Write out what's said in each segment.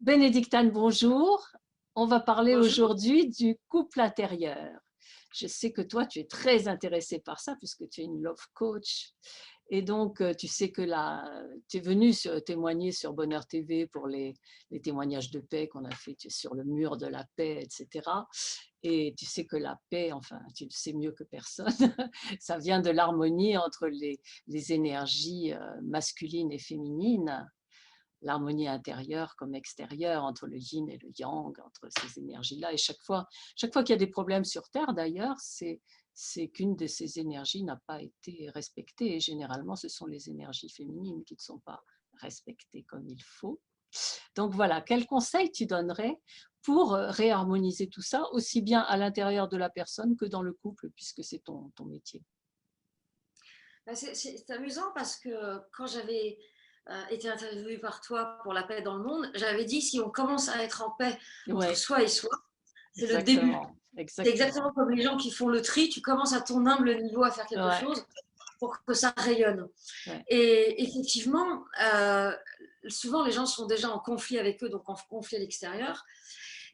Bénédictane, bonjour. On va parler Bonjour. aujourd'hui du couple intérieur. Je sais que toi, tu es très intéressée par ça puisque tu es une love coach. Et donc, tu sais que là, tu es venue témoigner sur Bonheur TV pour les témoignages de paix qu'on a fait sur le mur de la paix, etc. Et tu sais que la paix, enfin, tu le sais mieux que personne, ça vient de l'harmonie entre les énergies masculines et féminines, l'harmonie intérieure comme extérieure, entre le yin et le yang, entre ces énergies-là. Et chaque fois qu'il y a des problèmes sur Terre, d'ailleurs, c'est qu'une de ces énergies n'a pas été respectée. Et généralement, ce sont les énergies féminines qui ne sont pas respectées comme il faut. Donc voilà, quel conseil tu donnerais pour réharmoniser tout ça, aussi bien à l'intérieur de la personne que dans le couple, puisque c'est ton métier? C'est amusant parce que quand j'avais été interviewée par toi pour la paix dans le monde, j'avais dit si on commence à être en paix entre Oui, soi et soi, c'est le début. exactement, C'est exactement exactement. comme les gens qui font le tri, tu commences à ton humble niveau à faire quelque Ouais, chose pour que ça rayonne. ouais. Et effectivement, souvent les gens sont déjà en conflit avec eux, donc en conflit à l'extérieur.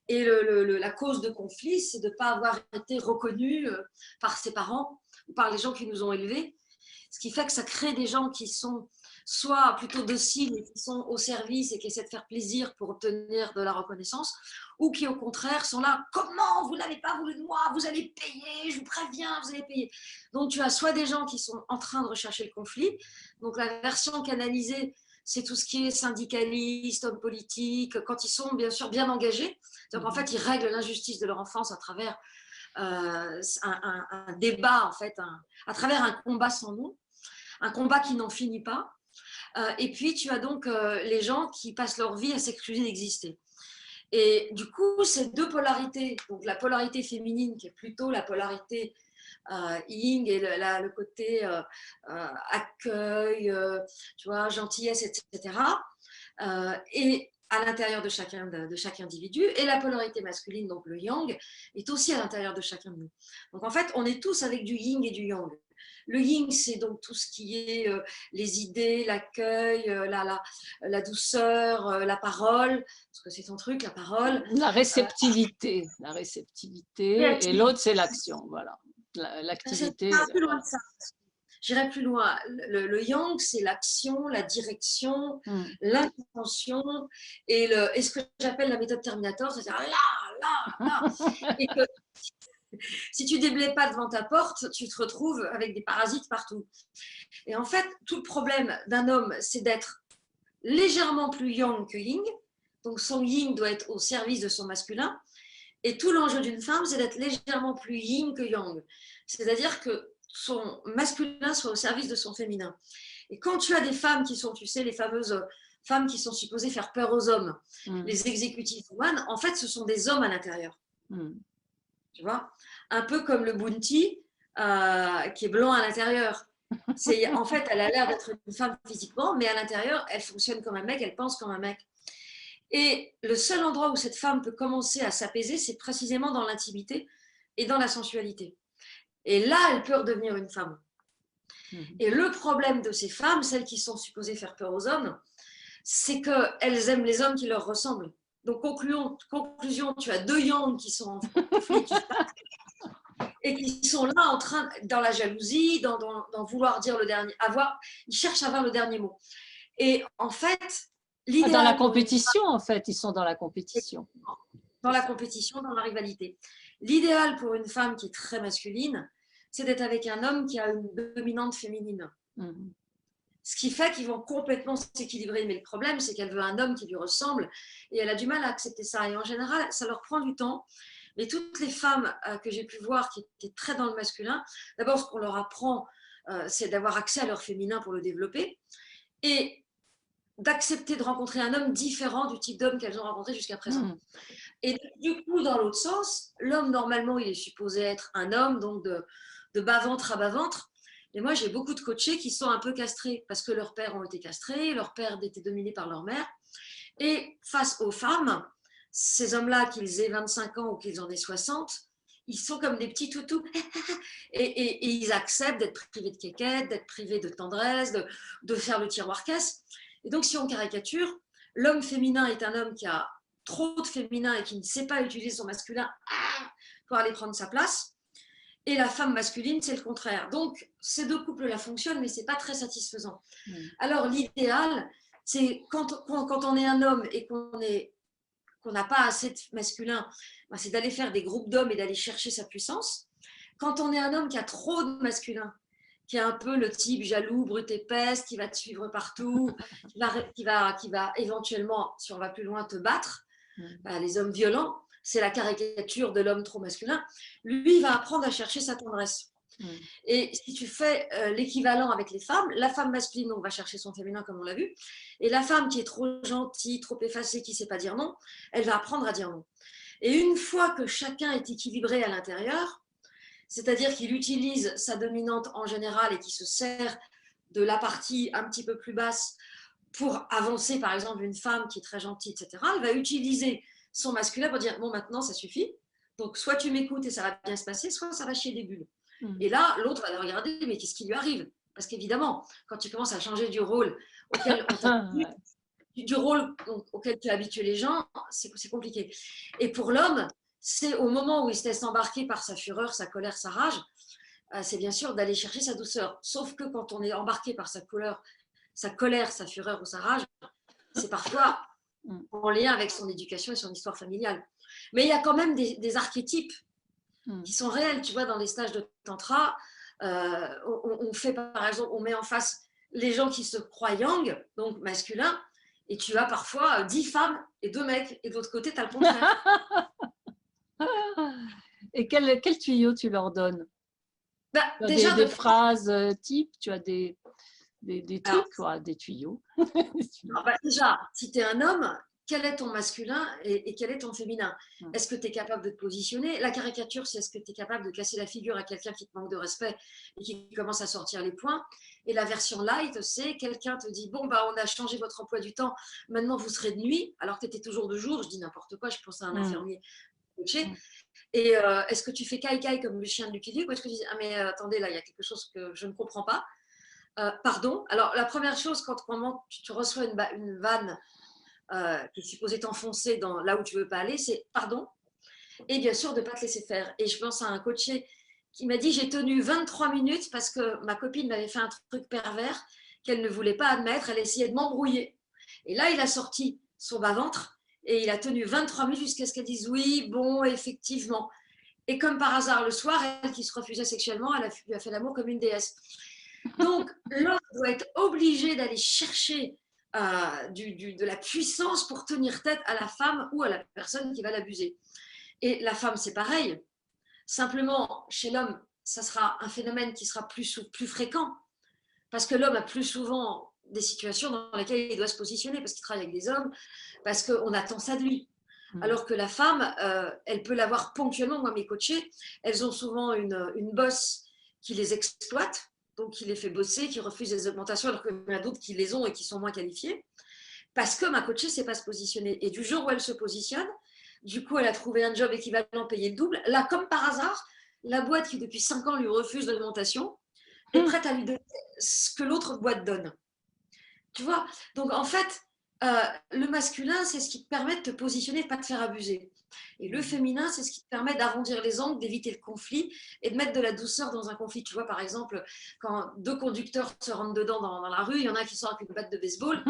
Et la cause de conflit, c'est de ne pas avoir été reconnu par ses parents ou par les gens qui nous ont élevés. Ce qui fait que ça crée des gens qui sont soit plutôt dociles et qui sont au service et qui essaient de faire plaisir pour obtenir de la reconnaissance, ou qui au contraire sont là, comment vous n'avez pas voulu de moi, vous allez payer, je vous préviens, vous allez payer. Donc tu as soit des gens qui sont en train de rechercher le conflit, donc la version canalisée, c'est tout ce qui est syndicaliste, homme politique, quand ils sont bien sûr bien engagés, donc en Mhm. fait ils règlent l'injustice de leur enfance à travers un débat, en fait, à travers un combat sans nom, un combat qui n'en finit pas. Et puis, tu as donc les gens qui passent leur vie à s'excuser d'exister. Et du coup, ces deux polarités, donc la polarité féminine qui est plutôt la polarité yin et le côté accueil, tu vois, gentillesse, etc. Et à l'intérieur de chaque individu, et la polarité masculine, donc le yang, est aussi à l'intérieur de chacun de nous. Donc en fait, on est tous avec du yin et du yang. Le yin, c'est donc tout ce qui est les idées, l'accueil, la douceur, la parole, parce que c'est ton truc, la parole. Euh, La réceptivité, et Créativité. l'autre, c'est l'action, voilà. C'est L'activité, pas plus loin voilà. que ça. J'irai plus loin. Le yang, c'est l'action, la direction, Mm. l'intention et ce que j'appelle la méthode Terminator, c'est-à-dire là. Et que si tu déblaies pas devant ta porte, tu te retrouves avec des parasites partout. Et en fait, tout le problème d'un homme, c'est d'être légèrement plus yang que yin. Donc son yin doit être au service de son masculin. Et tout l'enjeu d'une femme, c'est d'être légèrement plus yin que yang. C'est-à-dire que son masculin soit au service de son féminin. Et quand tu as des femmes qui sont, tu sais, les fameuses femmes qui sont supposées faire peur aux hommes, Mm. les exécutives women, en fait, ce sont des hommes à l'intérieur. Mm. Tu vois, un peu comme le bounty qui est blanc à l'intérieur. C'est, en fait, elle a l'air d'être une femme physiquement, mais à l'intérieur, elle fonctionne comme un mec, elle pense comme un mec. Et le seul endroit où cette femme peut commencer à s'apaiser, c'est précisément dans l'intimité et dans la sensualité. Et là, elle peut redevenir une femme. Mm. Et le problème de ces femmes, celles qui sont supposées faire peur aux hommes, c'est qu'elles aiment les hommes qui leur ressemblent. Donc, conclusion, tu as deux yang qui sont en conflit, qui et qui sont là en train, dans la jalousie, dans vouloir dire le dernier, ils cherchent à avoir le dernier mot. Et en fait, Ah, dans la l'idéal pour une compétition, en fait, ils sont dans la compétition. dans C'est la ça. compétition, dans la rivalité. L'idéal pour une femme qui est très masculine, c'est d'être avec un homme qui a une dominante féminine. Mm. Ce qui fait qu'ils vont complètement s'équilibrer. Mais le problème, c'est qu'elle veut un homme qui lui ressemble et elle a du mal à accepter ça. Et en général, ça leur prend du temps. Mais toutes les femmes que j'ai pu voir qui étaient très dans le masculin, d'abord, ce qu'on leur apprend, c'est d'avoir accès à leur féminin pour le développer et d'accepter de rencontrer un homme différent du type d'homme qu'elles ont rencontré jusqu'à présent. Mm. Et du coup, dans l'autre sens, l'homme, normalement, il est supposé être un homme, donc de bas-ventre à bas-ventre. Et moi, j'ai beaucoup de coachés qui sont un peu castrés parce que leurs pères ont été castrés, leurs pères étaient dominés par leur mère. Et face aux femmes, ces hommes-là, qu'ils aient 25 ans ou qu'ils en aient 60, ils sont comme des petits toutous et ils acceptent d'être privés de quéquette, d'être privés de tendresse, de faire le tiroir caisse. Et donc, si on caricature, L'homme féminin est un homme qui a trop de féminin et qui ne sait pas utiliser son masculin pour aller prendre sa place. Et la femme masculine, c'est le contraire. Donc, ces deux couples-là fonctionnent, mais ce n'est pas très satisfaisant. Alors, l'idéal, c'est quand on est un homme et qu'on n'a pas assez de masculin, ben, c'est d'aller faire des groupes d'hommes et d'aller chercher sa puissance. Quand on est un homme qui a trop de masculin, qui est un peu le type jaloux, brute et peste, qui va te suivre partout, qui va éventuellement, si on va plus loin, te battre, ben, les hommes violents, c'est la caricature de l'homme trop masculin, lui, il va apprendre à chercher sa tendresse. Et si tu fais l'équivalent avec les femmes, la femme masculine donc, va chercher son féminin, comme on l'a vu, et la femme qui est trop gentille, trop effacée, qui ne sait pas dire non, elle va apprendre à dire non. Et une fois que chacun est équilibré à l'intérieur, c'est-à-dire qu'il utilise sa dominante en général et qu'il se sert de la partie un petit peu plus basse pour avancer, par exemple, une femme qui est très gentille, etc., elle va utiliser son masculin pour dire, bon, maintenant, ça suffit. Donc, soit tu m'écoutes et ça va bien se passer, soit ça va chier des bulles. Et là, l'autre va le regarder, mais qu'est-ce qui lui arrive? Parce qu'évidemment, quand tu commences à changer du rôle auquel tu as habitué les gens, c'est compliqué. Et pour l'homme, c'est au moment où il se laisse embarquer par sa fureur, sa colère, sa rage, c'est bien sûr d'aller chercher sa douceur. Sauf que quand on est embarqué par sa colère, sa fureur ou sa rage, c'est parfois en lien avec son éducation et son histoire familiale. Mais il y a quand même des archétypes qui sont réels. Tu vois, dans les stages de tantra, on fait par exemple, on met en face les gens qui se croient yang, donc masculins, et tu as parfois 10 femmes et 2 mecs, et de l'autre côté, tu as le contraire. Et quel tuyau tu leur donnes? Bah, tu as déjà, des phrases types, tu as des trucs, alors, quoi, des tuyaux. bah, déjà, si tu es un homme, quel est ton masculin et quel est ton féminin? Est-ce que tu es capable de te positionner? La caricature, c'est est-ce que tu es capable de casser la figure à quelqu'un qui te manque de respect et qui commence à sortir les points? Et la version light, c'est quelqu'un te dit, bon, bah, on a changé votre emploi du temps, maintenant vous serez de nuit, alors que tu étais toujours de jour. Je dis n'importe quoi, je pense à un infirmier coaché. Et est-ce que tu fais caille-caille comme le chien de Lucky Luke, ou est-ce que tu dis, ah mais attendez, là, il y a quelque chose que je ne comprends pas. Pardon. Alors, la première chose, quand tu reçois une vanne qui est supposée t'enfoncer là où tu ne veux pas aller, c'est pardon. Et bien sûr, de ne pas te laisser faire. Et je pense à un coaché qui m'a dit, j'ai tenu 23 minutes parce que ma copine m'avait fait un truc pervers qu'elle ne voulait pas admettre. Elle essayait de m'embrouiller. Et là, il a sorti son bas-ventre et il a tenu 23 minutes jusqu'à ce qu'elle dise oui, bon, effectivement. Et comme par hasard, le soir, elle qui se refusait sexuellement, elle lui a fait l'amour comme une déesse. Donc, l'homme doit être obligé d'aller chercher de la puissance pour tenir tête à la femme ou à la personne qui va l'abuser. Et la femme, c'est pareil. Simplement, chez l'homme, ça sera un phénomène qui sera plus fréquent, parce que l'homme a plus souvent des situations dans lesquelles il doit se positionner, parce qu'il travaille avec des hommes, parce qu'on attend ça de lui. Alors que la femme, elle peut l'avoir ponctuellement. Moi, mes coachés, elles ont souvent une boss qui les exploite, donc qui les fait bosser, qui refuse les augmentations, alors qu'il y en a d'autres qui les ont et qui sont moins qualifiés, parce que ma coachée ne sait pas se positionner. Et du jour où elle se positionne, du coup, elle a trouvé un job équivalent payé le double. Là, comme par hasard, la boîte qui, depuis 5 ans, lui refuse l'augmentation, est prête à lui donner ce que l'autre boîte donne. Tu vois? Donc, en fait, le masculin, c'est ce qui te permet de te positionner, de ne pas te faire abuser. Et le féminin, c'est ce qui te permet d'arrondir les angles, d'éviter le conflit et de mettre de la douceur dans un conflit. Tu vois, par exemple, quand 2 conducteurs se rentrent dedans dans la rue, il y en a un qui sort avec une batte de baseball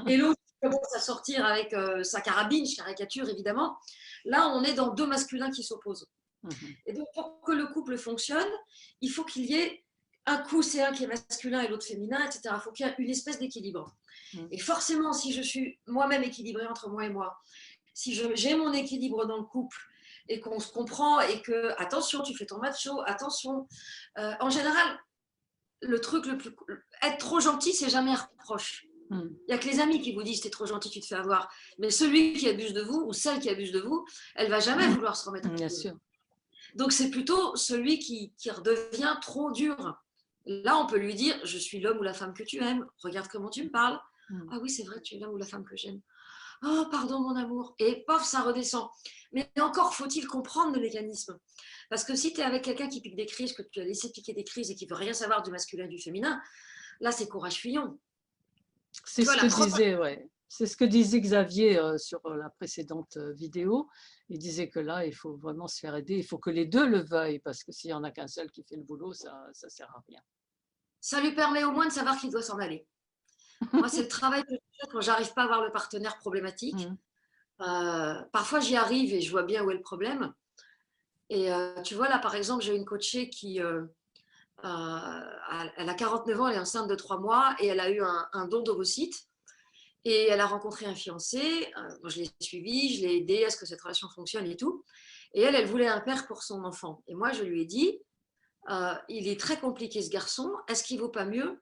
et l'autre commence à sortir avec sa carabine, je caricature évidemment. Là, on est dans 2 masculins qui s'opposent. Et donc, pour que le couple fonctionne, il faut qu'il y ait un coup, c'est un qui est masculin et l'autre féminin, etc. Il faut qu'il y ait une espèce d'équilibre. Et forcément, si je suis moi-même équilibrée entre moi et moi, si j'ai mon équilibre dans le couple et qu'on se comprend et que, attention, tu fais ton macho, attention. En général, le truc le plus... Être trop gentil, c'est jamais un reproche. Il n'y a que les amis qui vous disent t'es trop gentil, tu te fais avoir. Mais celui qui abuse de vous ou celle qui abuse de vous, elle ne va jamais vouloir se remettre en Bien cause. sûr. Donc, c'est plutôt celui qui redevient trop dur. Là, on peut lui dire, je suis l'homme ou la femme que tu aimes, regarde comment tu me parles. Ah oui, c'est vrai, tu es l'homme ou la femme que j'aime. Oh, pardon, mon amour. Et pof, ça redescend. Mais encore faut-il comprendre le mécanisme. Parce que si tu es avec quelqu'un qui pique des crises, que tu as laissé piquer des crises et qui ne veut rien savoir du masculin et du féminin, là, c'est courage fuyant. C'est ce que je disais, ouais. C'est ce que disait Xavier sur la précédente vidéo. Il disait que là, il faut vraiment se faire aider. Il faut que les deux le veuillent, parce que s'il n'y en a qu'un seul qui fait le boulot, ça ne sert à rien. Ça lui permet au moins de savoir qu'il doit s'en aller. Moi, c'est le travail que je fais quand j'arrive pas à voir le partenaire problématique. Parfois, j'y arrive et je vois bien où est le problème. Et tu vois, là, par exemple, j'ai une coachée qui, elle a 49 ans, elle est enceinte de 3 mois et elle a eu un don d'ovocytes. Et elle a rencontré un fiancé. Moi, je l'ai suivi, je l'ai aidé à ce que cette relation fonctionne et tout. Et elle voulait un père pour son enfant. Et moi, je lui ai dit, il est très compliqué ce garçon. Est-ce qu'il ne vaut pas mieux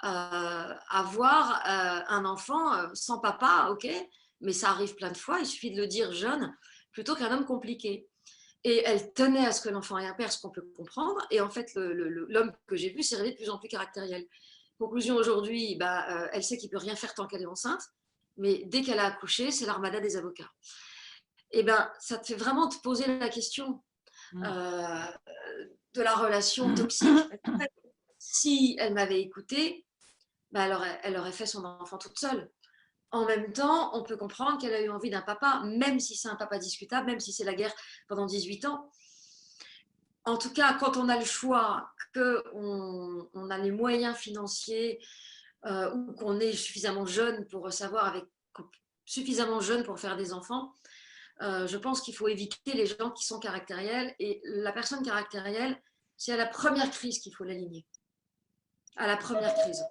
avoir un enfant sans papa, ok, mais ça arrive plein de fois, il suffit de le dire jeune, plutôt qu'un homme compliqué. Et elle tenait à ce que l'enfant ait un père, ce qu'on peut comprendre. Et en fait, l'homme que j'ai vu s'est révélé de plus en plus caractériel. Conclusion aujourd'hui, elle sait qu'il ne peut rien faire tant qu'elle est enceinte, mais dès qu'elle a accouché, c'est l'armada des avocats. Et ça te fait vraiment te poser la question de la relation toxique. Si elle m'avait écoutée, elle aurait fait son enfant toute seule. En même temps, on peut comprendre qu'elle a eu envie d'un papa, même si c'est un papa discutable, même si c'est la guerre pendant 18 ans. En tout cas, quand on a le choix, qu'on a les moyens financiers ou qu'on est suffisamment jeune pour savoir suffisamment jeune pour faire des enfants, je pense qu'il faut éviter les gens qui sont caractériels. Et la personne caractérielle, c'est à la première crise qu'il faut l'aligner. À la première crise.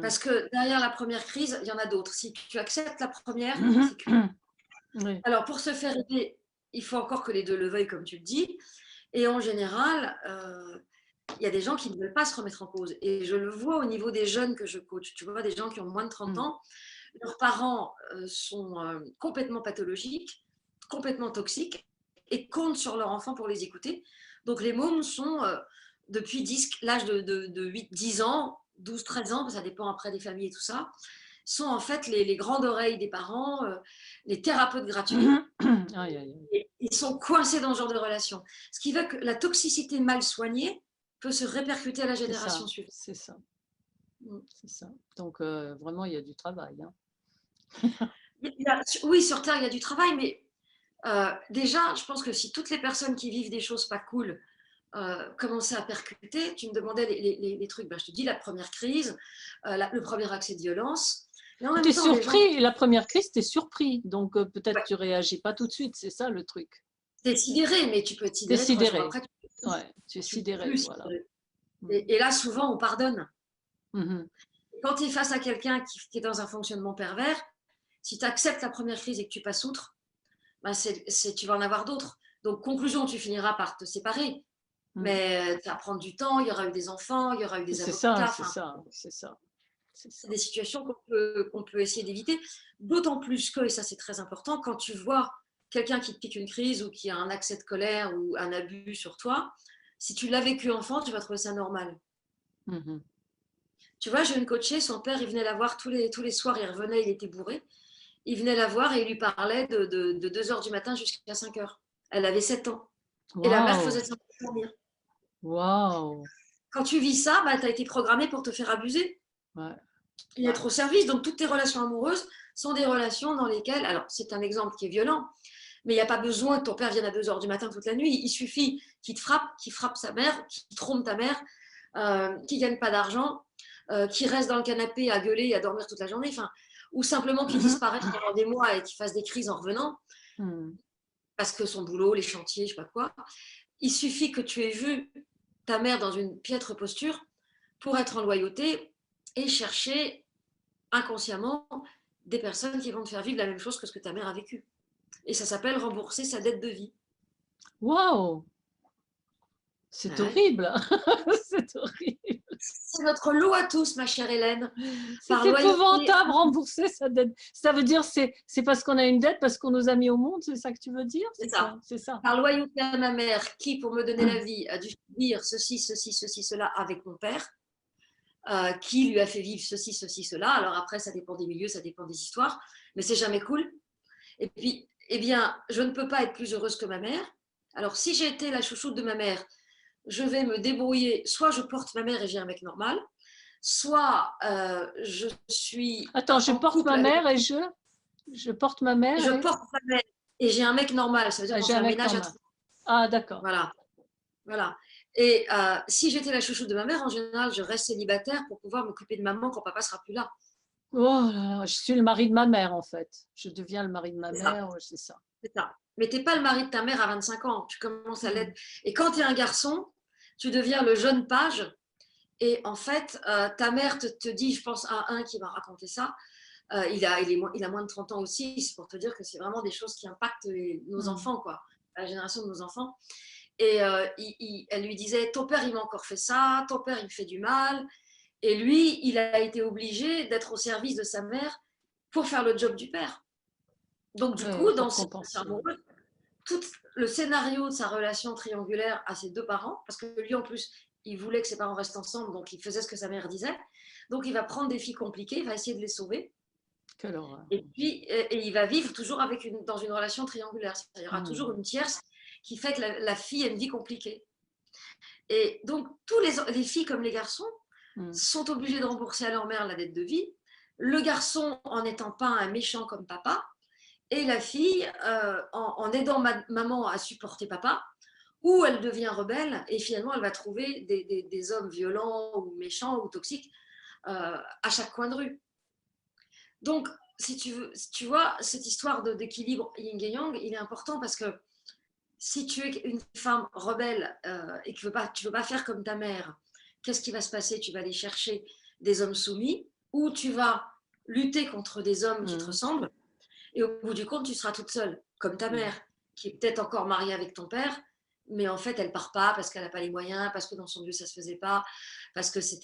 Parce que derrière la première crise, il y en a d'autres. Si tu acceptes la première, c'est que... Oui. Alors, pour se faire aider, il faut encore que les deux le veuillent, comme tu le dis. Et en général, il y a des gens qui ne veulent pas se remettre en cause. Et je le vois au niveau des jeunes que je coach. Tu vois, des gens qui ont moins de 30 ans, leurs parents sont complètement pathologiques, complètement toxiques, et comptent sur leur enfant pour les écouter. Donc, les mômes sont, depuis l'âge de 8-10 ans, 12-13 ans, ça dépend après des familles et tout ça, sont en fait les grandes oreilles des parents, les thérapeutes gratuits. Et ils sont coincés dans ce genre de relation. Ce qui veut que la toxicité mal soignée peut se répercuter à la génération suivante. C'est ça. C'est ça. Donc, vraiment, il y a du travail. Hein. Oui, sur Terre, il y a du travail, mais déjà, je pense que si toutes les personnes qui vivent des choses pas cool commençaient à percuter, tu me demandais les trucs, je te dis la première crise, le premier accès de violence. Tu es surpris, la première crise, tu es surpris, donc peut-être tu ne réagis pas tout de suite, c'est ça le truc. Tu es sidéré, mais tu peux être sidéré. Sidéré. Après, tu es sidéré. Voilà. Et là, souvent, on pardonne. Quand tu es face à quelqu'un qui est dans un fonctionnement pervers, si tu acceptes la première crise et que tu passes outre, tu vas en avoir d'autres. Donc, conclusion, tu finiras par te séparer. Mais ça va prendre du temps, il y aura eu des enfants, il y aura eu des avocats. C'est ça. C'est des situations qu'on peut essayer d'éviter. D'autant plus que, et ça c'est très important, quand tu vois quelqu'un qui te pique une crise ou qui a un accès de colère ou un abus sur toi, si tu l'as vécu enfant, tu vas trouver ça normal. Tu vois, j'ai une coachée, son père, il venait la voir tous les soirs, il revenait, il était bourré. Il venait la voir et il lui parlait de 2h du matin jusqu'à 5h. Elle avait 7 ans. Wow. Et la mère faisait ça pour dormir. Wow. Quand tu vis ça, tu as été programmé pour te faire abuser. Ouais. Et être au service. Donc, toutes tes relations amoureuses sont des relations dans lesquelles... Alors, c'est un exemple qui est violent, mais il n'y a pas besoin que ton père vienne à 2h du matin toute la nuit. Il suffit qu'il te frappe, qu'il frappe sa mère, qu'il trompe ta mère, qu'il ne gagne pas d'argent, qu'il reste dans le canapé à gueuler et à dormir toute la journée. Ou simplement qu'il disparaisse pendant des mois et qu'il fasse des crises en revenant, parce que son boulot, les chantiers, je ne sais pas quoi. Il suffit que tu aies vu ta mère dans une piètre posture pour être en loyauté et chercher inconsciemment des personnes qui vont te faire vivre la même chose que ce que ta mère a vécu. Et ça s'appelle rembourser sa dette de vie. Waouh! C'est horrible. C'est horrible. C'est notre lot à tous, ma chère Hélène. C'est épouvantable, rembourser sa dette. Ça veut dire c'est parce qu'on a une dette, parce qu'on nous a mis au monde, c'est ça que tu veux dire? C'est ça. Par loyauté à ma mère, qui, pour me donner la vie, a dû dire ceci, cela avec mon père, qui lui a fait vivre ceci, cela. Alors après, ça dépend des milieux, ça dépend des histoires, mais c'est jamais cool. Et puis, eh bien, je ne peux pas être plus heureuse que ma mère. Alors, si j'ai été la chouchoute de ma mère, je vais me débrouiller, soit je porte ma mère et j'ai un mec normal, soit je suis Attends, je en porte couple ma avec, mère et je porte ma mère je et porte ma mère et j'ai un mec normal, ça veut dire qu'on j'ai fait un un mec ménage à normal. trois. Ah, d'accord. Voilà, voilà. Et si j'étais la chouchoute de ma mère, en général, je reste célibataire pour pouvoir m'occuper de maman quand papa sera plus là. Oh là là, je suis le mari de ma mère, en fait. Je deviens le mari de ma C'est ça, mère, ouais, c'est ça. c'est ça. Mais t'es pas le mari de ta mère à 25 ans, tu commences à Hmm. l'être. Et quand tu es un garçon, tu deviens le jeune page. Et en fait, ta mère te dit, je pense à un qui m'a raconté ça, il a moins de 30 ans aussi, c'est pour te dire que c'est vraiment des choses qui impactent nos Hmm. enfants, quoi, la génération de nos enfants. Et elle lui disait, ton père, il m'a encore fait ça, ton père, il me fait du mal. Et lui, il a été obligé d'être au service de sa mère pour faire le job du père. Donc, du Ouais, coup, dans pour ses compenser. amoureux, tout le scénario de sa relation triangulaire à ses deux parents, parce que lui, en plus, il voulait que ses parents restent ensemble, donc il faisait ce que sa mère disait. Donc, il va prendre des filles compliquées, il va essayer de les sauver. Quelle horreur. Et puis, il va vivre toujours dans une relation triangulaire. Il y aura toujours Hmm. une tierce qui fait que la fille a une vie compliquée. Et donc, tous les filles comme les garçons Hmm. sont obligés de rembourser à leur mère la dette de vie. Le garçon en n'étant pas un méchant comme papa, et la fille en aidant maman à supporter papa, ou elle devient rebelle et finalement elle va trouver des hommes violents ou méchants ou toxiques à chaque coin de rue. Donc, si tu veux, si tu vois, cette histoire d'équilibre yin et yang, il est important parce que si tu es une femme rebelle et que tu veux pas faire comme ta mère, qu'est-ce qui va se passer? Tu vas aller chercher des hommes soumis ou tu vas lutter contre des hommes qui te Hmm. ressemblent et au bout du compte, tu seras toute seule, comme ta Hmm. mère, qui est peut-être encore mariée avec ton père, mais en fait, elle part pas parce qu'elle n'a pas les moyens, parce que dans son lieu, ça se faisait pas, parce que ça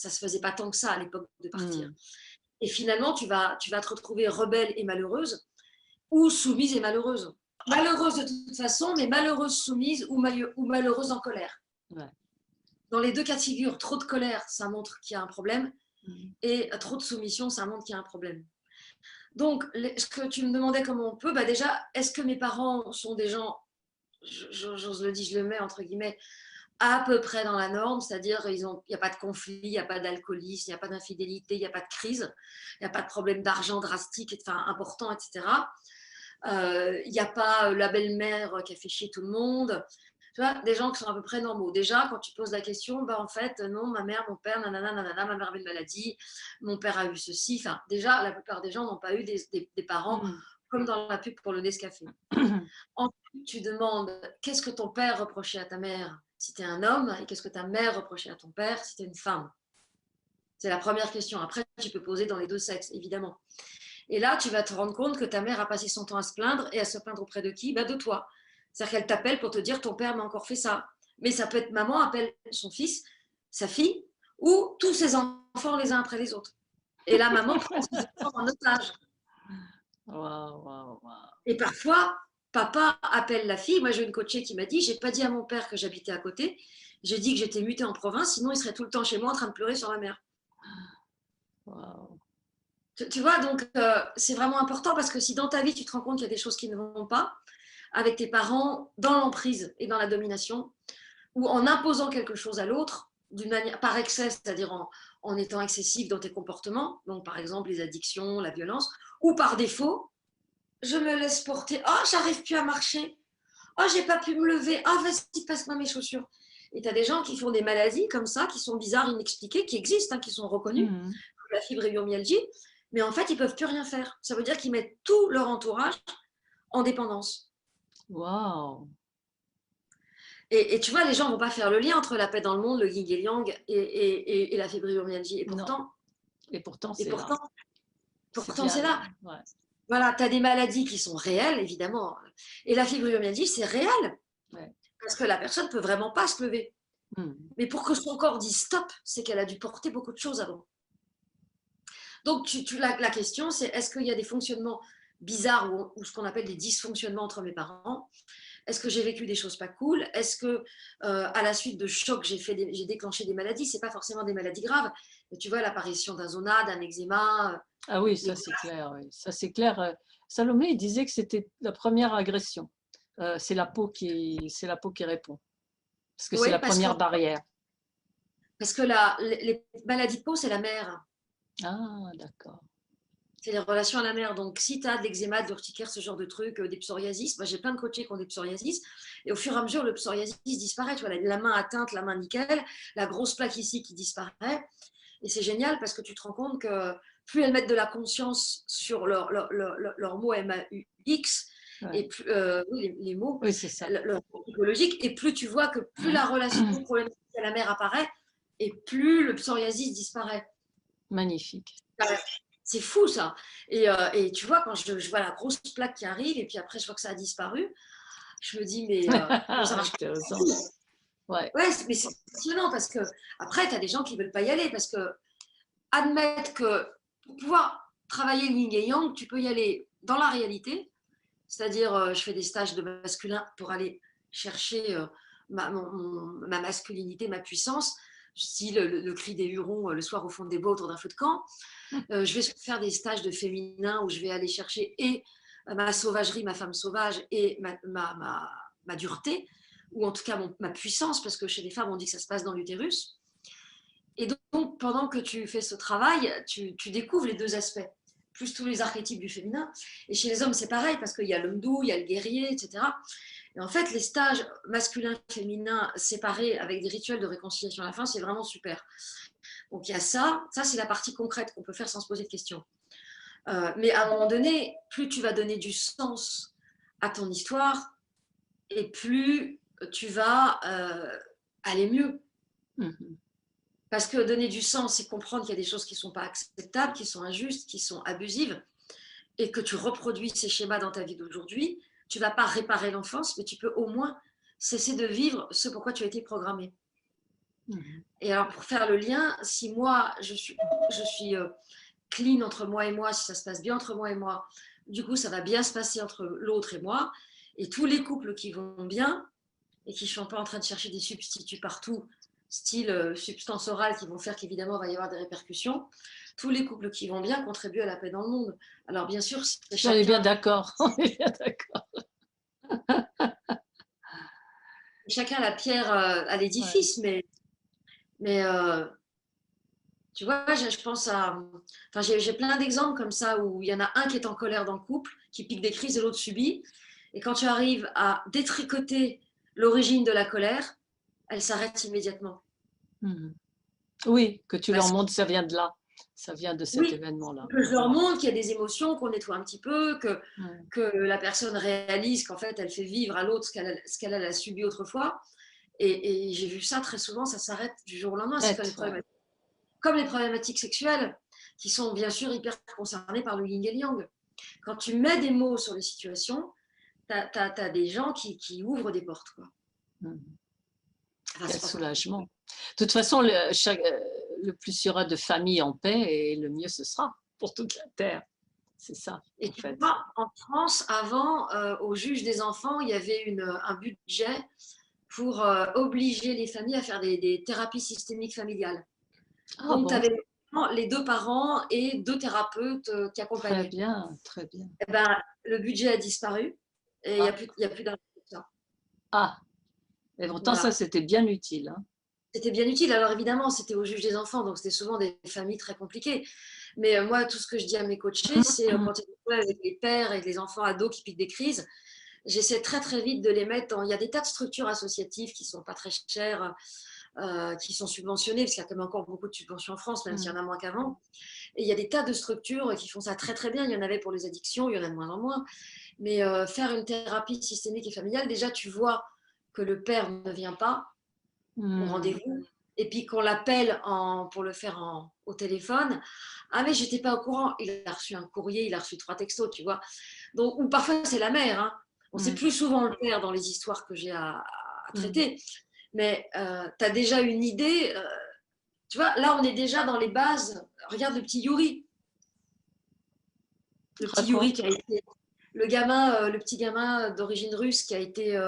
se faisait pas tant que ça à l'époque de partir. Hmm. Et finalement, tu vas te retrouver rebelle et malheureuse ou soumise et malheureuse. Malheureuse de toute façon, mais malheureuse soumise ou malheureuse en colère. Ouais. Dans les deux cas de figure, trop de colère, ça montre qu'il y a un problème, Hmm. et trop de soumission, ça montre qu'il y a un problème. Donc, ce que tu me demandais comment on peut, bah déjà, est-ce que mes parents sont des gens, j'ose le dire, je le mets entre guillemets, à peu près dans la norme, c'est-à-dire il n'y a pas de conflit, il n'y a pas d'alcoolisme, il n'y a pas d'infidélité, il n'y a pas de crise, il n'y a pas de problème d'argent drastique, enfin, important, etc. Il n'y a pas la belle-mère qui a fait chier tout le monde. Tu vois, des gens qui sont à peu près normaux. Déjà, quand tu poses la question, bah, en fait, non, ma mère, mon père, nanana, nanana, ma mère avait une maladie, mon père a eu ceci. Enfin, déjà, la plupart des gens n'ont pas eu des parents Hmm. comme dans la pub pour le Nescafé. Ensuite, tu demandes qu'est-ce que ton père reprochait à ta mère si tu es un homme et qu'est-ce que ta mère reprochait à ton père si tu es une femme. C'est la première question. Après, tu peux poser dans les deux sexes, évidemment. Et là, tu vas te rendre compte que ta mère a passé son temps à se plaindre et à se plaindre auprès de qui? Bah, de toi. C'est-à-dire qu'elle t'appelle pour te dire ton père m'a encore fait ça. Mais ça peut être maman appelle son fils, sa fille, ou tous ses enfants les uns après les autres. Et là, maman prend ses enfants en otage. Waouh, waouh, waouh. Et parfois, papa appelle la fille. Moi, j'ai une coachée qui m'a dit, j'ai pas dit à mon père que j'habitais à côté. J'ai dit que j'étais mutée en province, sinon il serait tout le temps chez moi en train de pleurer sur ma mère. Waouh. Tu vois, donc c'est vraiment important parce que si dans ta vie, tu te rends compte qu'il y a des choses qui ne vont pas, avec tes parents, dans l'emprise et dans la domination, ou en imposant quelque chose à l'autre, d'une manière par excès, c'est-à-dire en étant excessif dans tes comportements, donc par exemple les addictions, la violence, ou par défaut, je me laisse porter, oh, j'arrive plus à marcher, oh, j'ai pas pu me lever, oh, vas-y, passe-moi mes chaussures. Et tu as des gens qui font des maladies comme ça, qui sont bizarres, inexpliquées, qui existent, hein, qui sont reconnues, Hmm. comme la fibromyalgie, mais en fait, ils peuvent plus rien faire. Ça veut dire qu'ils mettent tout leur entourage en dépendance. Waouh. Et tu vois, les gens ne vont pas faire le lien entre la paix dans le monde, le yin et yang et la fibromyalgie. Non. Et pourtant, Et c'est là. pourtant, C'est pourtant bien c'est là. là. Ouais. Voilà, tu as des maladies qui sont réelles, évidemment. Et la fibromyalgie, c'est réel. Ouais. Parce que la personne ne peut vraiment pas se lever. Hmm. Mais pour que son corps dise stop, c'est qu'elle a dû porter beaucoup de choses avant. Donc, la question, c'est est-ce qu'il y a des fonctionnements bizarres ou ce qu'on appelle des dysfonctionnements entre mes parents? Est-ce que j'ai vécu des choses pas cool? Est-ce que à la suite de chocs, j'ai déclenché des maladies? C'est pas forcément des maladies graves. Mais tu vois, l'apparition d'un zona, d'un eczéma. Ah oui, ça c'est clair. Oui. Ça c'est clair. Salomé il disait que c'était la première agression. C'est la peau qui répond. Parce que c'est Oui, la parce que première barrière. Parce que les maladies de peau, c'est la mère. Ah, d'accord. C'est les relations à la mère. Donc, si tu as de l'eczéma, de l'urticaire, ce genre de trucs, des psoriasis, moi j'ai plein de coachés qui ont des psoriasis. Et au fur et à mesure, le psoriasis disparaît. Tu vois, la main atteinte, la main nickel, la grosse plaque ici qui disparaît. Et c'est génial parce que tu te rends compte que plus elles mettent de la conscience sur leur mot MAUX, Ouais. et plus, oui, les mots, Oui, c'est ça. leur psychologique, et plus tu vois que plus la relation problématique à la mère apparaît, et plus le psoriasis disparaît. Magnifique. C'est fou ça. Et tu vois, quand je vois la grosse plaque qui arrive, et puis après je vois que ça a disparu, je me dis, mais bon, ça marche. Intéressant. Ouais. Ouais, mais c'est passionnant parce que après, tu as des gens qui ne veulent pas y aller parce que admettre que pour pouvoir travailler yin et yang, tu peux y aller dans la réalité, c'est-à-dire je fais des stages de masculin pour aller chercher ma masculinité, ma puissance, style le cri des hurons le soir au fond des bois autour d'un feu de camp. Je vais faire des stages de féminin où je vais aller chercher et ma sauvagerie, ma femme sauvage, et ma dureté, ou en tout cas ma puissance, parce que chez les femmes, on dit que ça se passe dans l'utérus. Et donc, pendant que tu fais ce travail, tu découvres les deux aspects, plus tous les archétypes du féminin. Et chez les hommes, c'est pareil, parce qu'il y a l'homme doux, il y a le guerrier, etc. Et en fait, les stages masculin-féminin séparés avec des rituels de réconciliation à la fin, c'est vraiment super. Donc, il y a ça c'est la partie concrète qu'on peut faire sans se poser de questions. Mais à un moment donné, plus tu vas donner du sens à ton histoire, et plus tu vas aller mieux. Mhm. Parce que donner du sens, c'est comprendre qu'il y a des choses qui ne sont pas acceptables, qui sont injustes, qui sont abusives, et que tu reproduis ces schémas dans ta vie d'aujourd'hui. Tu ne vas pas réparer l'enfance, mais tu peux au moins cesser de vivre ce pourquoi tu as été programmé. Mhm. Et alors, pour faire le lien, si moi, je suis clean entre moi et moi, si ça se passe bien entre moi et moi, du coup, ça va bien se passer entre l'autre et moi. Et tous les couples qui vont bien et qui ne sont pas en train de chercher des substituts partout, style substance orale, qui vont faire qu'évidemment, il va y avoir des répercussions. Tous les couples qui vont bien contribuent à la paix dans le monde. Alors, bien sûr, c'est On est bien chacun, d'accord. On est bien d'accord. chacun la pierre à Ouais. l'édifice, mais tu vois, je pense à. Enfin, j'ai plein d'exemples comme ça où il y en a un qui est en colère dans le couple, qui pique des crises et l'autre subit. Et quand tu arrives à détricoter l'origine de la colère, elle s'arrête immédiatement. Mhm. Oui, que tu leur Parce montres, ça vient de là. Ça vient de cet Oui, événement-là. que je leur montre qu'il y a des émotions, qu'on nettoie un petit peu, Ouais. que la personne réalise qu'en fait, elle fait vivre à l'autre ce qu'elle a subi autrefois. Et j'ai vu ça très souvent, ça s'arrête du jour au lendemain. C'est Net, ouais. comme les problématiques sexuelles, qui sont bien sûr hyper concernées par le yin et le yang. Quand tu mets des mots sur les situations, tu as des gens qui ouvrent des portes, quoi. Mhm. Enfin, Quel c'est pas soulagement. De toute façon, le plus il y aura de familles en paix, et le mieux ce sera pour toute la terre. C'est ça, Et en tu fait. vois, en France, avant, au juge des enfants, il y avait un budget pour obliger les familles à faire des thérapies systémiques familiales. Ah Donc, tu bon, avais les deux parents et deux thérapeutes qui très accompagnaient. bien, très bien. Eh ben, le budget a disparu et il n'y a Ah, plus d'argent pour ça. ah. Et pourtant, ça, Voilà. c'était bien utile. Hein. C'était bien utile. Alors évidemment, c'était au juge des enfants, donc c'était souvent des familles très compliquées. Mais moi, tout ce que je dis à mes coachés, c'est quand tu es avec les pères et les enfants ados qui piquent des crises, j'essaie très très vite de les mettre dans. Il y a des tas de structures associatives qui sont pas très chères, qui sont subventionnées, parce qu'il y a quand même encore beaucoup de subventions en France, même s'il y en a moins qu'avant. Et il y a des tas de structures qui font ça très très bien. Il y en avait pour les addictions, il y en a de moins en moins. Mais faire une thérapie systémique et familiale, déjà tu vois que le père ne vient pas au rendez-vous, et puis qu'on l'appelle pour le faire au téléphone. Ah mais j'étais pas au courant, il a reçu un courrier, il a reçu 3 textos, tu vois. Donc, ou parfois c'est la mère, hein. Bon, c'est plus souvent le père dans les histoires que j'ai à traiter, mais tu as déjà une idée. Tu vois, là on est déjà dans les bases. Regarde le petit Yuri. Le petit Yuri Raconte. qui a été le gamin, le petit gamin d'origine russe qui a été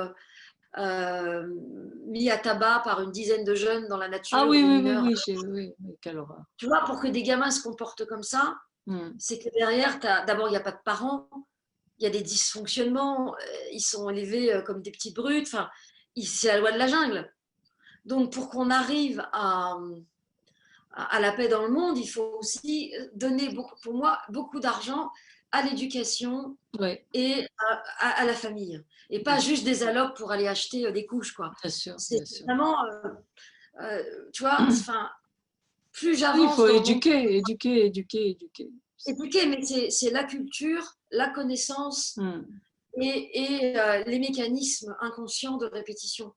mis à tabac par une dizaine de jeunes dans la Ah nature, oui, des oui, oui, mineurs. oui, oui, oui, quelle horreur. Tu vois, pour que des gamins se comportent comme ça, c'est que derrière, d'abord, il n'y a pas de parents, il y a des dysfonctionnements, ils sont élevés comme des petites brutes, enfin, c'est la loi de la jungle. Donc, pour qu'on arrive à la paix dans le monde, il faut aussi donner, pour moi, beaucoup d'argent à l'éducation Oui, et à la famille. Et pas juste des allocs pour aller acheter des couches, quoi. bien sûr, C'est bien sûr. vraiment, tu vois, enfin, plus Oui, il j'avance faut dans le monde, éduquer, éduquer, éduquer, éduquer. éduquer, mais c'est la culture, la connaissance Mm, et les mécanismes inconscients de répétition.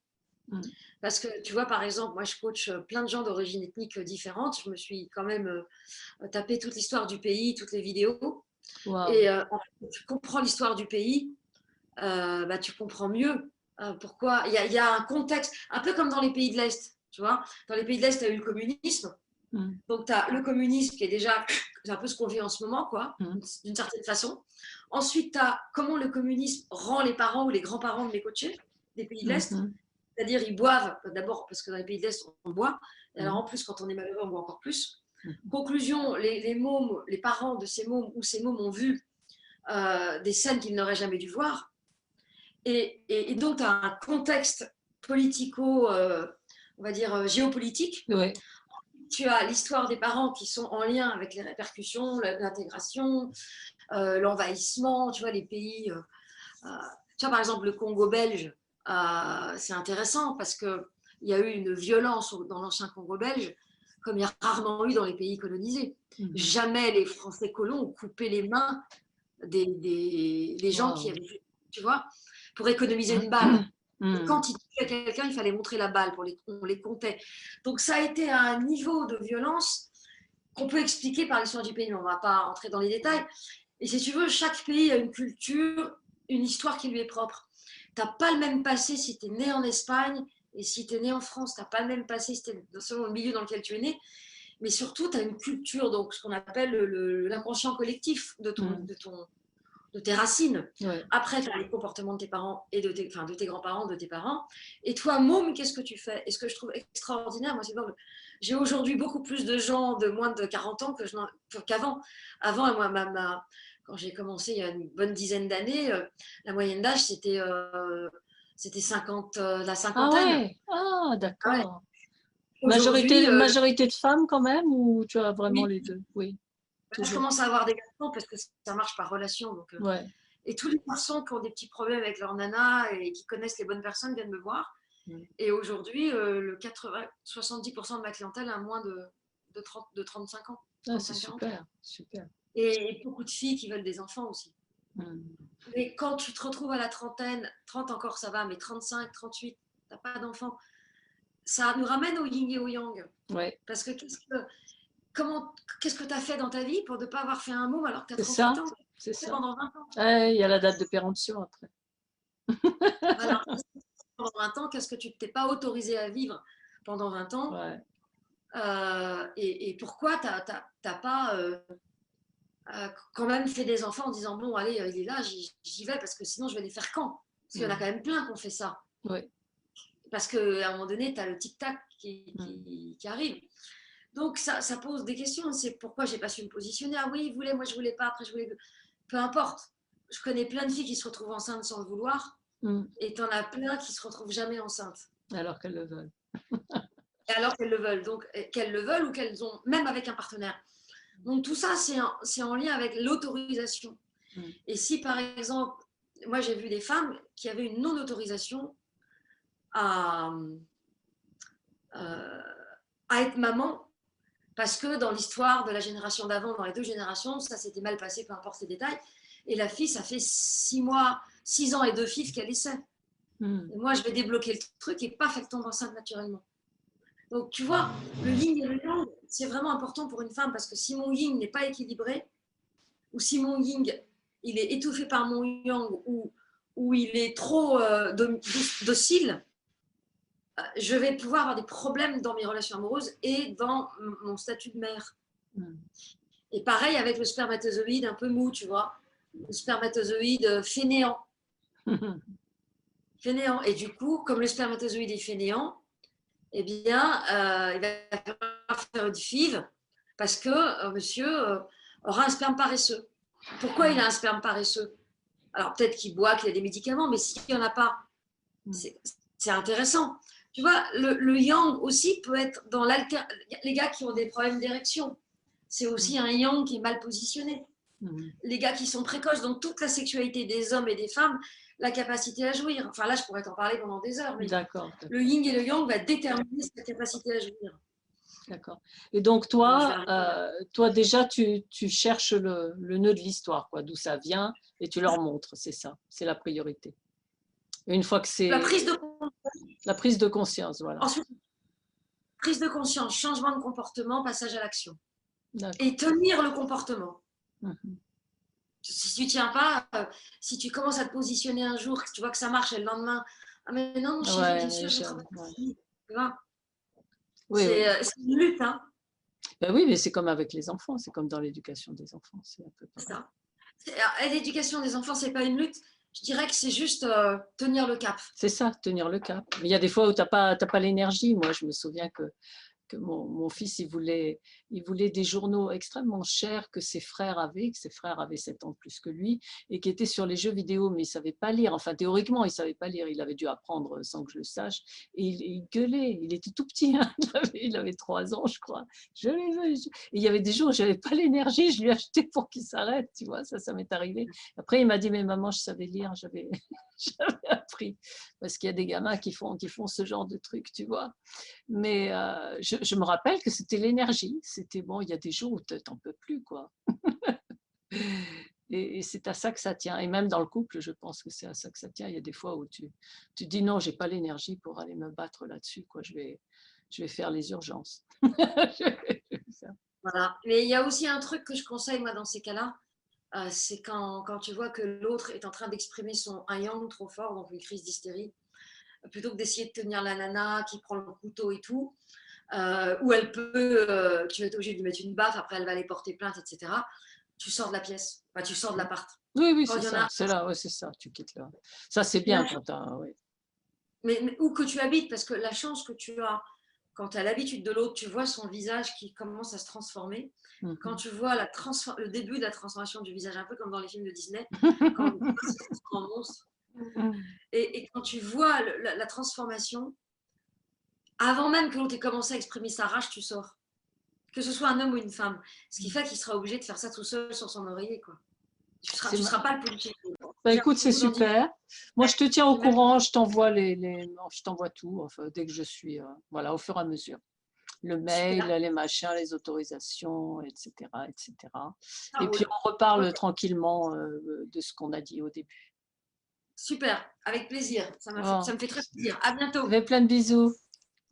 mm. Parce que tu vois, par exemple, moi je coach plein de gens d'origine ethnique différentes. Je me suis quand même tapé toute l'histoire du pays, toutes les vidéos. Wow. Et en fait, tu comprends l'histoire du pays, bah, tu comprends mieux pourquoi. Il y a un contexte, un peu comme dans les pays de l'Est. Tu vois, dans les pays de l'Est, tu as eu le communisme. Mm, Donc, tu as le communisme qui est déjà c'est un peu ce qu'on vit en ce moment, quoi, mm, d'une certaine façon. Ensuite, tu as comment le communisme rend les parents ou les grands-parents de mes coachés des pays de l'Est. mhm, C'est-à-dire, ils boivent, d'abord, parce que dans les pays de l'Est, on boit. Et alors, mm, en plus, quand on est malheureux, on boit encore plus. mm. Conclusion, les mômes, les parents de ces mômes ou ces mômes ont vu des scènes qu'ils n'auraient jamais dû voir. Et donc, tu as un contexte politico, on va dire, géopolitique. Ouais. Tu as l'histoire des parents qui sont en lien avec les répercussions, l'intégration, l'envahissement, tu vois, les pays. Tu vois, par exemple, le Congo belge, c'est intéressant parce qu'il y a eu une violence dans l'ancien Congo belge, comme il y a rarement eu dans les pays colonisés. Mhm. Jamais les Français colons ont coupé les mains des gens qui Wow. avaient, tu vois, pour économiser une balle. Et Mm, quand ils tuaient quelqu'un, il fallait montrer la balle, on les comptait. Donc ça a été à un niveau de violence qu'on peut expliquer par l'histoire du pays, mais on ne va pas entrer dans les détails. Et si tu veux, chaque pays a une culture, une histoire qui lui est propre. Tu n'as pas le même passé si tu es né en Espagne et si tu es né en France. Tu n'as pas le même passé si tu es selon le milieu dans lequel tu es né. Mais surtout, tu as une culture, donc ce qu'on appelle l'inconscient collectif mm. de tes racines. Ouais. Après, tu as les comportements de tes parents et de tes grands-parents, de tes parents. Et toi, môme, qu'est-ce que tu fais? Et ce que je trouve extraordinaire, moi, c'est que j'ai aujourd'hui beaucoup plus de gens de moins de 40 ans qu'avant. Avant, moi, quand j'ai commencé il y a une bonne dizaine d'années, la moyenne d'âge, c'était 50, la Ah cinquantaine. ouais, ah Ah ouais. d'accord. Aujourd'hui, Majorité de femmes quand même ou tu as vraiment oui, les deux? Oui, je toujours. commence à avoir des garçons parce que ça marche par relation. Donc, Ouais. et tous les garçons qui ont des petits problèmes avec leur nana et qui connaissent les bonnes personnes viennent me voir. Mm. Et aujourd'hui, 70% de ma clientèle a moins de 35 ans, Ah, c'est 35-40 ans. super, super. Et beaucoup de filles qui veulent des enfants aussi. Mm. Mais quand tu te retrouves à la trentaine, 30 encore ça va, mais 35, 38, tu n'as pas d'enfants, ça nous ramène au yin et au yang. Ouais, Parce que qu'est-ce que tu as fait dans ta vie pour ne pas avoir fait un môme alors que tu as c'est 38 ça, ans c'est ça. pendant 20 ans. Ouais, il y a la date de péremption après. Alors, pendant 20 ans, qu'est-ce que tu t'es pas autorisé à vivre pendant 20 ans Ouais. et pourquoi tu n'as pas quand même fait des enfants en disant bon, allez, il est là, j'y vais parce que sinon je vais les faire quand? Parce qu'il y en a quand Mm. même plein qui ont fait ça. Ouais. Parce qu'à un moment donné, tu as le tic-tac Mm. qui arrive. Donc ça pose des questions. C'est pourquoi j'ai pas su me positionner. Ah oui, il voulait, moi je voulais pas, après je voulais. Peu importe. Je connais plein de filles qui se retrouvent enceintes sans le vouloir Mm. et tu en as plein qui se retrouvent jamais enceintes. Alors qu'elles le veulent. Alors qu'elles le veulent. Donc, qu'elles le veulent ou qu'elles ont, même avec un partenaire. Donc, tout ça, c'est en lien avec l'autorisation. Mm. Et si, par exemple, moi, j'ai vu des femmes qui avaient une non-autorisation à, euh, à être maman, parce que dans l'histoire de la génération d'avant, dans les deux générations, ça s'était mal passé, peu importe les détails. Et la fille, ça fait 6 mois, 6 ans et 2 fils qu'elle essaie. Mm. Et moi, je vais débloquer le truc et paf, elle tombe enceinte naturellement. Donc, tu vois, le yin et le yang, c'est vraiment important pour une femme parce que si mon yin n'est pas équilibré, ou si mon yin il est étouffé par mon yang, ou il est trop docile, je vais pouvoir avoir des problèmes dans mes relations amoureuses et dans mon statut de mère. Mm. Et pareil avec le spermatozoïde un peu mou, tu vois, le spermatozoïde fainéant. Fainéant. Et du coup, comme le spermatozoïde est fainéant, eh bien, il va falloir faire une FIV parce que monsieur aura un sperme paresseux. Pourquoi il a un sperme paresseux? Alors, peut-être qu'il boit, qu'il a des médicaments, mais s'il n'y en a pas, Mm. c'est intéressant. Tu vois, le yang aussi peut être dans les gars qui ont des problèmes d'érection. C'est aussi un yang qui est mal positionné. Les gars qui sont précoces dans toute la sexualité des hommes et des femmes, la capacité à jouir. Enfin là, je pourrais t'en parler pendant des heures, mais le yin et le yang va déterminer cette capacité à jouir. D'accord. Et donc toi déjà, tu cherches le nœud de l'histoire, quoi, d'où ça vient, et tu leur montres, c'est ça, c'est la priorité. Et une fois que c'est… La prise de conscience, voilà. Ensuite, prise de conscience, changement de comportement, passage à l'action. Et tenir le comportement. Si tu ne tiens pas, si tu commences à te positionner un jour, tu vois que ça marche et le lendemain, ah mais non, chérie, bien sûr, je travaille. Tu vois, c'est une lutte. Hein. Ben oui, mais c'est comme avec les enfants, c'est comme dans l'éducation des enfants. C'est un peu ça. L'éducation des enfants, ce n'est pas une lutte. Je dirais que c'est juste tenir le cap. C'est ça, tenir le cap. Mais il y a des fois où tu n'as pas l'énergie. Moi, je me souviens que mon fils, il voulait des journaux extrêmement chers que ses frères avaient 7 ans de plus que lui, et qui étaient sur les jeux vidéo, mais il ne savait pas lire. Enfin, théoriquement, il ne savait pas lire. Il avait dû apprendre sans que je le sache. Et il gueulait. Il était tout petit. Hein. Il avait 3 ans, je crois. Et il y avait des jours où je n'avais pas l'énergie. Je lui achetais pour qu'il s'arrête. Tu vois, ça m'est arrivé. Après, il m'a dit, mais maman, je savais lire. J'avais appris. Parce qu'il y a des gamins qui font ce genre de trucs, tu vois. Mais je me rappelle que c'était l'énergie. C'était bon, il y a des jours où tu n'en peux plus, quoi. Et c'est à ça que ça tient. Et même dans le couple, je pense que c'est à ça que ça tient. Il y a des fois où tu dis non, j'ai pas l'énergie pour aller me battre là-dessus, quoi. Je vais faire les urgences. Voilà. Mais il y a aussi un truc que je conseille, moi, dans ces cas-là, c'est quand tu vois que l'autre est en train d'exprimer un yang trop fort, donc une crise d'hystérie, plutôt que d'essayer de tenir la nana qui prend le couteau et tout, où elle peut, tu vas être obligé de lui mettre une baffe, après elle va aller porter plainte, etc. Tu sors de la pièce, enfin, tu sors de l'appart. Oui, c'est ça, c'est là, ouais, c'est ça, tu quittes là. Ça, c'est bien quand oui. Mais où que tu habites, parce que la chance que tu as, quand tu as l'habitude de l'autre, tu vois son visage qui commence à se transformer. Quand tu vois le début de la transformation du visage, un peu comme dans les films de Disney, quand on se transforme en monstre. Et quand tu vois la transformation, avant même que l'autre ait commencé à exprimer sa rage, tu sors. Que ce soit un homme ou une femme. Ce qui fait qu'il sera obligé de faire ça tout seul sur son oreiller, quoi. Tu ne seras pas le policier. Bah, écoute, c'est super. Moi, je te tiens au courant. Je t'envoie je t'envoie tout, enfin, dès que je suis, voilà, au fur et à mesure. Le mail, super. Les machins, les autorisations, etc. Et puis, on reparle tranquillement de ce qu'on a dit au début. Super, avec plaisir. Ça me fait très plaisir. À bientôt. Fais plein de bisous.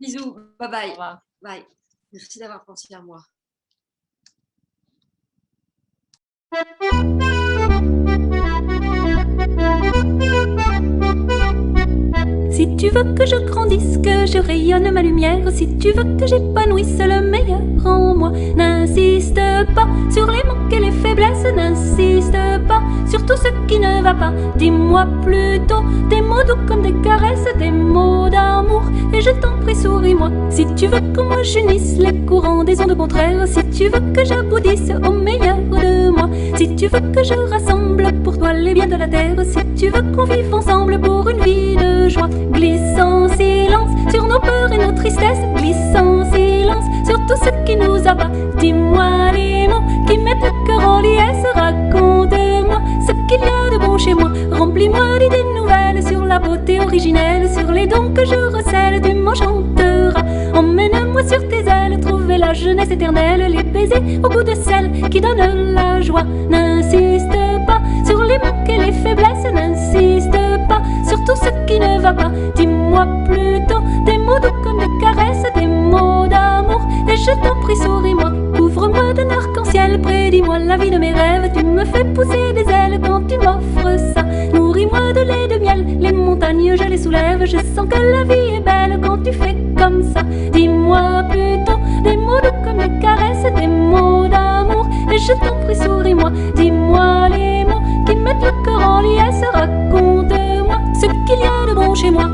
Bisous. Bye bye. Au revoir. Bye. Merci d'avoir pensé à moi. Si tu veux que je grandisse, que je rayonne ma lumière, si tu veux que j'épanouisse le meilleur en moi, n'insiste pas sur les manques et les faiblesses, n'insiste pas sur tout ce qui ne va pas. Dis-moi plutôt des mots doux comme des caresses, des mots d'amour, et je t'en prie souris-moi. Si tu veux que moi j'unisse les courants des ondes contraires, si tu veux que j'aboutisse au meilleur de moi, si tu veux que je rassemble pour toi les biens de la terre, si tu veux qu'on vive ensemble pour une vie de joie, glisse en silence sur nos peurs et nos tristesses, glisse en silence sur tout ce qui nous abat. Dis-moi les mots qui mettent le cœur en liesse, raconte-moi ce qu'il y a de bon chez moi, remplis-moi d'idées nouvelles sur la beauté originelle, sur les dons que je recèle, tu m'enchanteras. Emmène-moi sur tes ailes, trouver la jeunesse éternelle, les baisers au goût de sel qui donnent la joie. N'insiste pas sur les manques et les faiblesses, n'insiste pas sur tout ce qui ne va pas. Dis-moi plutôt des mots doux comme des caresses, des mots d'amour, et je t'en prie souris-moi. Couvre-moi d'un arc-en-ciel, prédis-moi la vie de mes rêves, tu me fais pousser des ailes quand tu m'offres ça. Nourris-moi de lait, de miel, les montagnes je les soulève, je sens que la vie est belle quand tu fais comme ça. Dis-moi plutôt des mots doux comme des caresses, des mots d'amour, et je t'en prie souris-moi. Dis-moi les mots qui mettent le cœur en liesse, raconte-moi ce qu'il y a de bon chez moi.